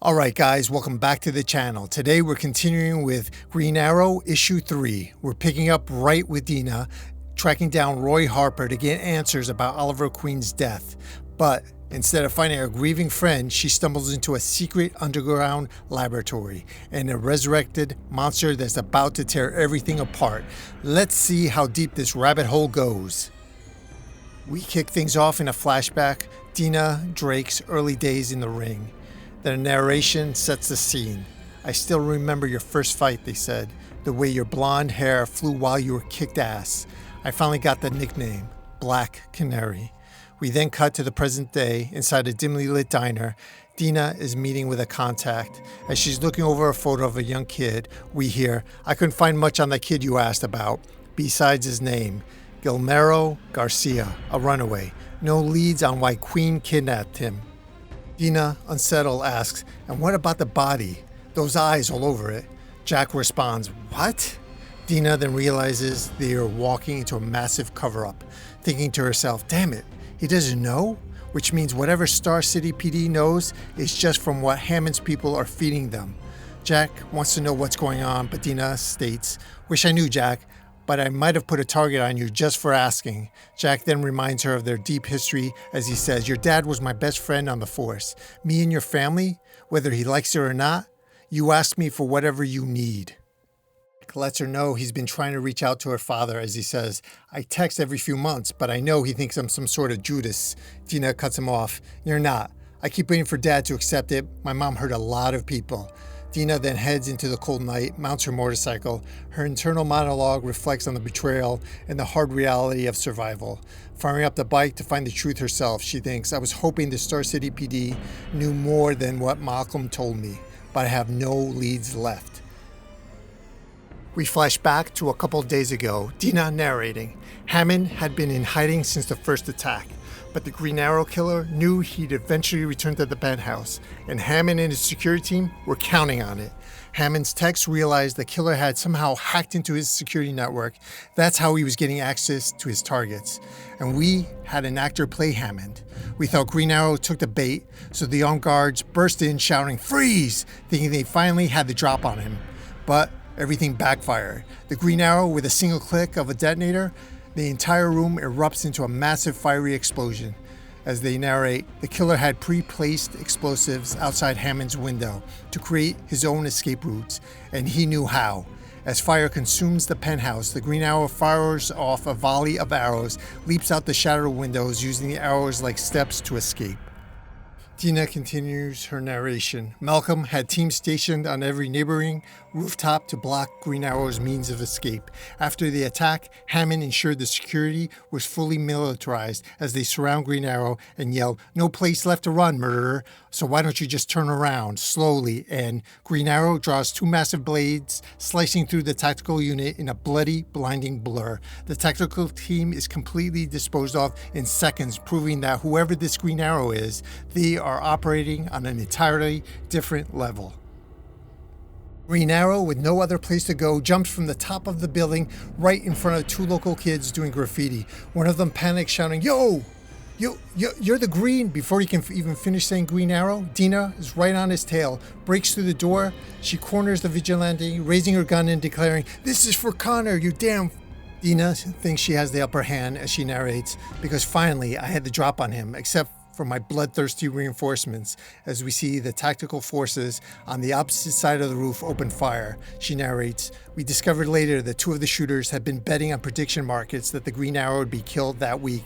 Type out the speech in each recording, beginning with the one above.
Alright guys, welcome back to the channel. Today we're continuing with Green Arrow issue 3. We're picking up right with Dinah, tracking down Roy Harper to get answers about Oliver Queen's death. But instead of finding a grieving friend, she stumbles into a secret underground laboratory and a resurrected monster that's about to tear everything apart. Let's see how deep this rabbit hole goes. We kick things off in a flashback, Dinah Drake's early days in the ring. The narration sets the scene. I still remember your first fight, they said. The way your blonde hair flew while you were kicked ass. I finally got the nickname, Black Canary. We then cut to the present day inside a dimly lit diner. Dinah is meeting with a contact. As she's looking over a photo of a young kid, we hear, I couldn't find much on the kid you asked about, besides his name. Guillermo Garcia, a runaway. No leads on why Queen kidnapped him. Dinah, unsettled, asks, and what about the body? Those eyes all over it. Jack responds, what? Dinah then realizes they are walking into a massive cover-up, thinking to herself, damn it, he doesn't know? Which means whatever Star City PD knows is just from what Hammond's people are feeding them. Jack wants to know what's going on, but Dinah states, wish I knew, Jack, but I might have put a target on you just for asking. Jack then reminds her of their deep history as he says, your dad was my best friend on the force. Me and your family, whether he likes it or not, you ask me for whatever you need. Jack lets her know he's been trying to reach out to her father as he says, I text every few months, but I know he thinks I'm some sort of Judas. Dinah cuts him off. You're not. I keep waiting for dad to accept it. My mom hurt a lot of people. Dinah then heads into the cold night, mounts her motorcycle. Her internal monologue reflects on the betrayal and the hard reality of survival. Firing up the bike to find the truth herself, she thinks, I was hoping the Star City PD knew more than what Malcolm told me, but I have no leads left. We flash back to a couple of days ago, Dinah narrating. Hammond had been in hiding since the first attack, but the Green Arrow killer knew he'd eventually return to the penthouse, and Hammond and his security team were counting on it. Hammond's techs realized the killer had somehow hacked into his security network. That's how he was getting access to his targets. And we had an actor play Hammond. We thought Green Arrow took the bait, so the armed guards burst in shouting, freeze, thinking they finally had the drop on him. But everything backfired. The Green Arrow, with a single click of a detonator, the entire room erupts into a massive fiery explosion. As they narrate, the killer had pre-placed explosives outside Hammond's window to create his own escape routes, and he knew how. As fire consumes the penthouse, the Green Arrow fires off a volley of arrows, leaps out the shattered windows, using the arrows like steps to escape. Dinah continues her narration. Malcolm had teams stationed on every neighboring rooftop to block Green Arrow's means of escape. After the attack, Hammond ensured the security was fully militarized as they surround Green Arrow and yell, no place left to run, murderer, so why don't you just turn around slowly? And Green Arrow draws two massive blades, slicing through the tactical unit in a bloody, blinding blur. The tactical team is completely disposed of in seconds, proving that whoever this Green Arrow is, they are operating on an entirely different level. Green Arrow, with no other place to go, jumps from the top of the building right in front of two local kids doing graffiti. One of them panics, shouting, yo, you're the Green. Before he can even finish saying Green Arrow, Dinah is right on his tail, breaks through the door. She corners the vigilante, raising her gun and declaring, this is for Connor, you damn. Dinah thinks she has the upper hand as she narrates, because finally I had the drop on him, except for my bloodthirsty reinforcements, as we see the tactical forces on the opposite side of the roof open fire. She narrates, we discovered later that two of the shooters had been betting on prediction markets that the Green Arrow would be killed that week,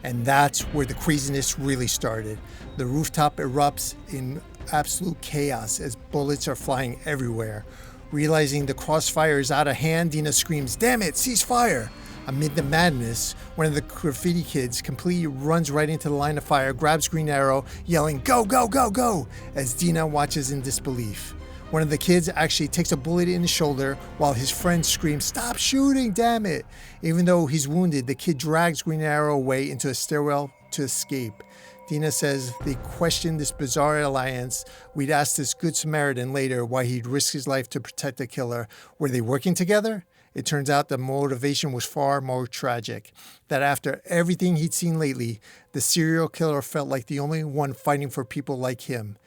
and that's where the craziness really started. The rooftop erupts in absolute chaos as bullets are flying everywhere. Realizing the crossfire is out of hand, Dinah screams, damn it, cease fire! Amid the madness, one of the graffiti kids completely runs right into the line of fire, grabs Green Arrow, yelling, go, go, go, go, as Dinah watches in disbelief. One of the kids actually takes a bullet in the shoulder while his friend screams, stop shooting, damn it. Even though he's wounded, the kid drags Green Arrow away into a stairwell to escape. Dinah says they questioned this bizarre alliance. We'd ask this good Samaritan later why he'd risk his life to protect the killer. Were they working together? It turns out the motivation was far more tragic, that after everything he'd seen lately, the serial killer felt like the only one fighting for people like him.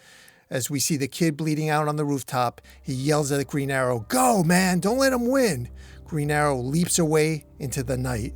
As we see the kid bleeding out on the rooftop, he yells at the Green Arrow, "Go, man, don't let him win." Green Arrow leaps away into the night.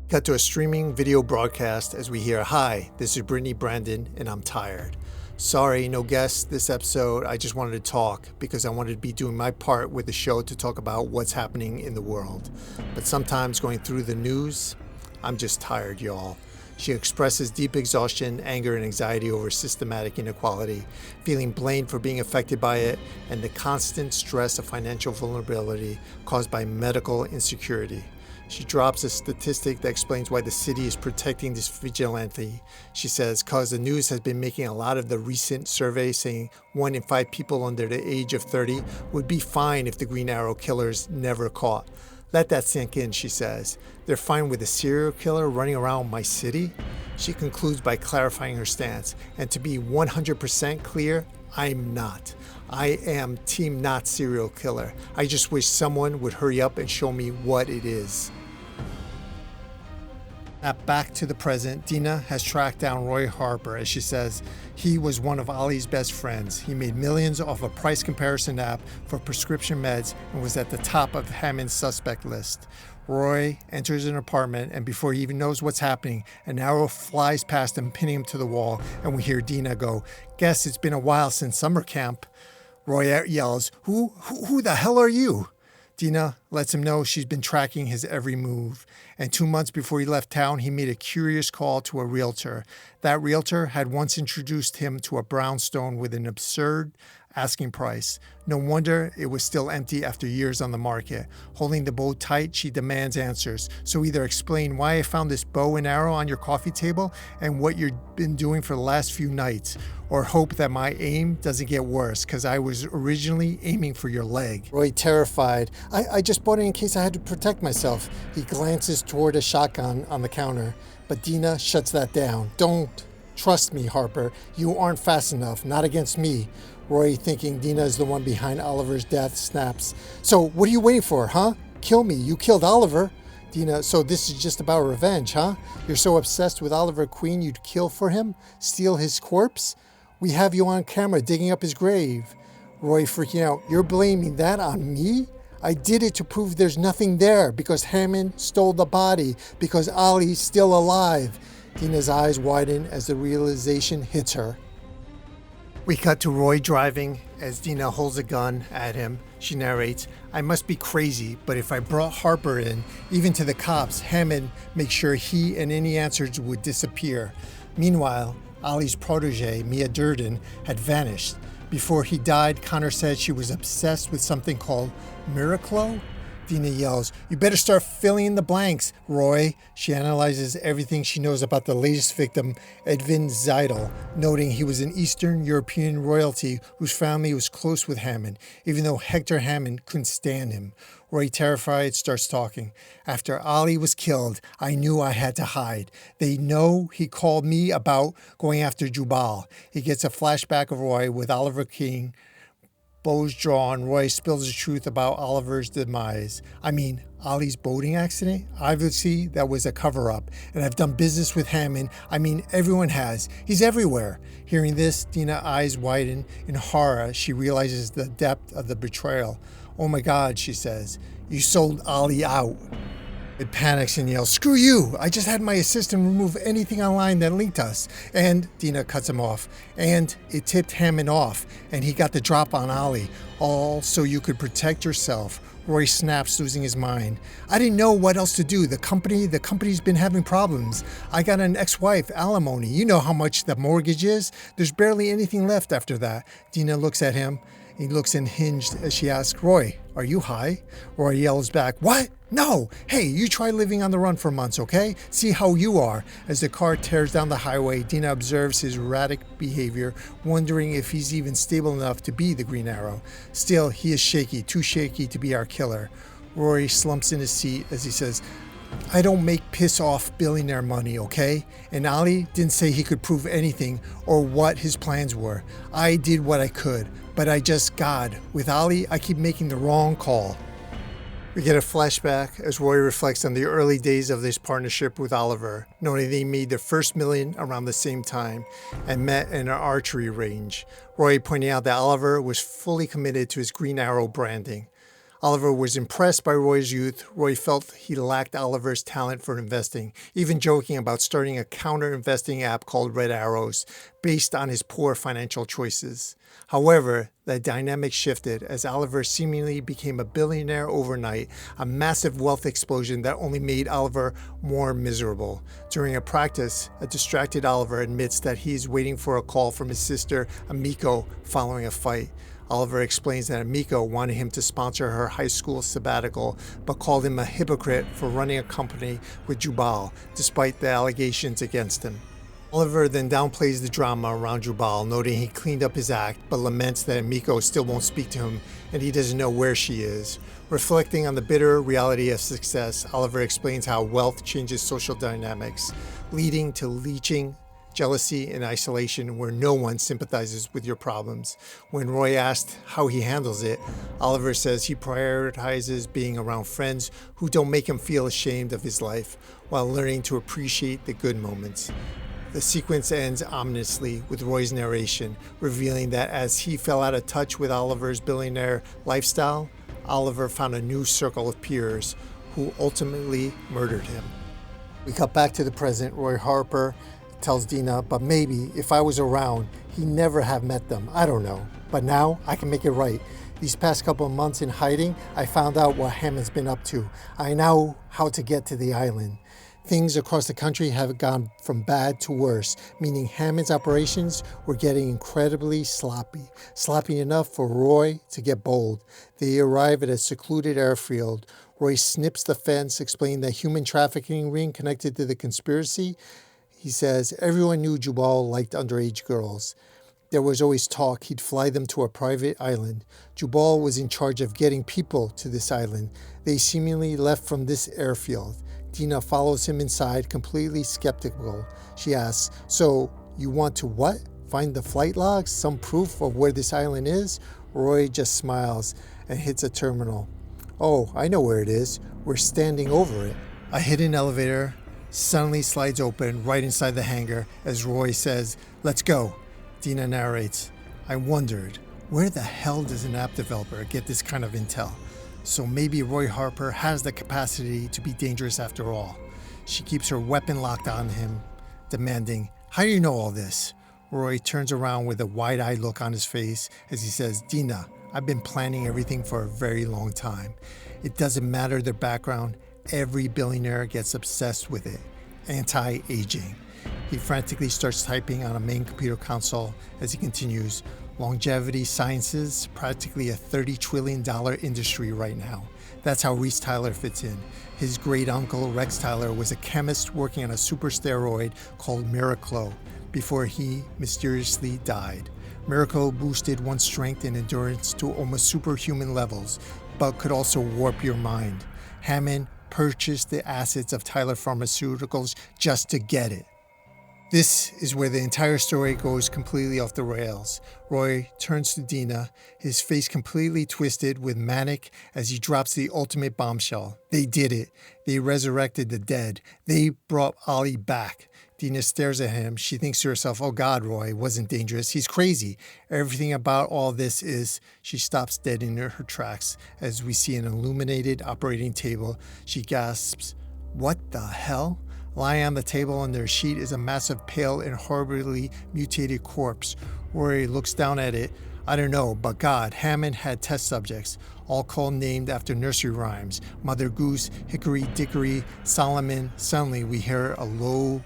Cut to a streaming video broadcast as we hear, "Hi, this is Brittany Brandon, and I'm tired. Sorry, no guests this episode. I just wanted to talk because I wanted to be doing my part with the show to talk about what's happening in the world. But sometimes going through the news, I'm just tired, y'all." She expresses deep exhaustion, anger, and anxiety over systematic inequality, feeling blamed for being affected by it, and the constant stress of financial vulnerability caused by medical insecurity. She drops a statistic that explains why the city is protecting this vigilante. She says, "Cause the news has been making a lot of the recent surveys saying 1 in 5 people under the age of 30 would be fine if the Green Arrow killer's never caught. Let that sink in," she says. "They're fine with a serial killer running around my city?" She concludes by clarifying her stance. And to be 100% clear, I'm not. I am team not serial killer. I just wish someone would hurry up and show me what it is. Now back to the present, Dinah has tracked down Roy Harper. As she says, he was one of Ali's best friends. He made millions off a price comparison app for prescription meds and was at the top of Hammond's suspect list. Roy enters an apartment, and before he even knows what's happening, an arrow flies past him, pinning him to the wall, and we hear Dinah go, "Guess it's been a while since summer camp." Roy yells, Who the hell are you?" Dinah lets him know she's been tracking his every move. And 2 months before he left town, he made a curious call to a realtor. That realtor had once introduced him to a brownstone with an absurd asking price. No wonder it was still empty after years on the market. Holding the bow tight, she demands answers. "So either explain why I found this bow and arrow on your coffee table and what you've been doing for the last few nights, or hope that my aim doesn't get worse because I was originally aiming for your leg." Roy, terrified, I just bought it in case I had to protect myself." He glances toward a shotgun on the counter, but Dinah shuts that down. "Don't. Trust me, Harper. You aren't fast enough. Not against me." Roy, thinking Dinah is the one behind Oliver's death, snaps, "So what are you waiting for, huh? Kill me. You killed Oliver." Dinah, "So this is just about revenge, huh? You're so obsessed with Oliver Queen you'd kill for him? Steal his corpse? We have you on camera digging up his grave." Roy, freaking out, "You're blaming that on me? I did it to prove there's nothing there, because Hammond stole the body, because Ali's still alive." Dinah's eyes widen as the realization hits her. We cut to Roy driving as Dinah holds a gun at him. She narrates, "I must be crazy, but if I brought Harper in, even to the cops, Hammond makes sure he and any answers would disappear." Meanwhile, Ali's protege, Mia Durden, had vanished. Before he died, Connor said she was obsessed with something called Miraclo. Dinah yells, "You better start filling in the blanks, Roy." She analyzes everything she knows about the latest victim, Edwin Zeidel, noting he was an Eastern European royalty whose family was close with Hammond, even though Hector Hammond couldn't stand him. Roy, terrified, starts talking. "After Ali was killed, I knew I had to hide. They know he called me about going after Jubal." He gets a flashback of Roy with Oliver King. Bows drawn, Roy spills the truth about Oliver's demise. "I mean, Ali's boating accident? Obviously, that was a cover-up. And I've done business with Hammond. I mean, everyone has. He's everywhere." Hearing this, Dinah's eyes widen. In horror, she realizes the depth of the betrayal. "Oh my God," she says, "you sold Ali out." It panics and yells, "Screw you! I just had my assistant remove anything online that linked us." And Dinah cuts him off. "And it tipped Hammond off, and he got the drop on Ali. All so you could protect yourself." Roy snaps, losing his mind. "I didn't know what else to do. The company's been having problems. I got an ex-wife, alimony. You know how much the mortgage is. There's barely anything left after that." Dinah looks at him. He looks unhinged as she asks, "Roy, are you high?" Roy yells back, "What? No! Hey, you try living on the run for months, okay? See how you are." As the car tears down the highway, Dinah observes his erratic behavior, wondering if he's even stable enough to be the Green Arrow. Still, he is shaky, too shaky to be our killer. Roy slumps in his seat as he says, "I don't make piss-off billionaire money, okay? And Ali didn't say he could prove anything or what his plans were. I did what I could, but God, with Ali, I keep making the wrong call." We get a flashback as Roy reflects on the early days of this partnership with Oliver, knowing they made their first million around the same time and met in an archery range. Roy pointing out that Oliver was fully committed to his Green Arrow branding. Oliver was impressed by Roy's youth. Roy felt he lacked Oliver's talent for investing, even joking about starting a counter-investing app called Red Arrows, based on his poor financial choices. However, the dynamic shifted as Oliver seemingly became a billionaire overnight, a massive wealth explosion that only made Oliver more miserable. During a practice, a distracted Oliver admits that he's waiting for a call from his sister, Amiko, following a fight. Oliver explains that Amiko wanted him to sponsor her high school sabbatical, but called him a hypocrite for running a company with Jubal, despite the allegations against him. Oliver then downplays the drama around Jubal, noting he cleaned up his act, but laments that Amiko still won't speak to him and he doesn't know where she is. Reflecting on the bitter reality of success, Oliver explains how wealth changes social dynamics, leading to leeching, jealousy, and isolation where no one sympathizes with your problems. When Roy asked how he handles it, Oliver says he prioritizes being around friends who don't make him feel ashamed of his life, while learning to appreciate the good moments. The sequence ends ominously with Roy's narration, revealing that as he fell out of touch with Oliver's billionaire lifestyle, Oliver found a new circle of peers who ultimately murdered him. We cut back to the present. Roy Harper tells Dinah, but maybe if I was around, he'd never have met them. I don't know. But now I can make it right. These past couple of months in hiding, I found out what Hammond's been up to. I know how to get to the island. Things across the country have gone from bad to worse, meaning Hammond's operations were getting incredibly sloppy. Sloppy enough for Roy to get bold. They arrive at a secluded airfield. Roy snips the fence, explaining the human trafficking ring connected to the conspiracy. He says everyone knew Jubal liked underage girls. There was always talk he'd fly them to a private island. Jubal was in charge of getting people to this island. They seemingly left from this airfield. Dinah follows him inside, completely skeptical. She asks, so you want to what? Find the flight logs? Some proof of where this island is? Roy just smiles and hits a terminal. Oh, I know where it is. We're standing over it. A hidden elevator suddenly slides open right inside the hangar as Roy says, let's go. Dinah narrates, I wondered, where the hell does an app developer get this kind of intel? So maybe Roy Harper has the capacity to be dangerous after all. She keeps her weapon locked on him, demanding, how do you know all this? Roy turns around with a wide-eyed look on his face as he says, Dinah, I've been planning everything for a very long time. It doesn't matter their background. Every billionaire gets obsessed with it. Anti-aging. He frantically starts typing on a main computer console as he continues. Longevity sciences, practically a $30 trillion industry right now. That's how Reese Tyler fits in. His great uncle Rex Tyler was a chemist working on a super steroid called Miraclo before he mysteriously died. Miracle boosted one's strength and endurance to almost superhuman levels, but could also warp your mind. Hammond purchased the assets of Tyler Pharmaceuticals just to get it. This is where the entire story goes completely off the rails. Roy turns to Dinah, his face completely twisted with manic as he drops the ultimate bombshell. They did it. They resurrected the dead. They brought Ollie back. Dinah stares at him. She thinks to herself, oh God, Roy wasn't dangerous. He's crazy. Everything about all this is... She stops dead in her tracks as we see an illuminated operating table. She gasps, what the hell? Lying on the table under a sheet is a massive, pale, and horribly mutated corpse. Rory looks down at it. I don't know, but God, Hammond had test subjects, all called named after nursery rhymes. Mother Goose, Hickory Dickory, Solomon. Suddenly we hear a low,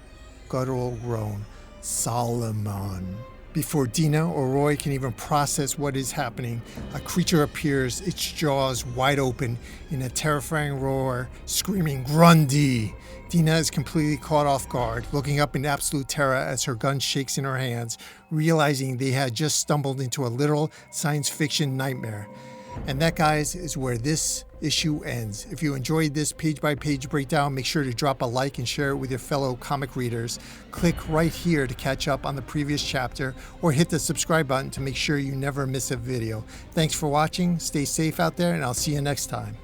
guttural groan. Solomon. Before Dinah or Roy can even process what is happening, a creature appears, its jaws wide open in a terrifying roar, screaming, Grundy! Dinah is completely caught off guard, looking up in absolute terror as her gun shakes in her hands, realizing they had just stumbled into a literal science fiction nightmare. And that, guys, is where this issue ends. If you enjoyed this page-by-page breakdown, make sure to drop a like and share it with your fellow comic readers. Click right here to catch up on the previous chapter, or hit the subscribe button to make sure you never miss a video. Thanks for watching, stay safe out there, and I'll see you next time.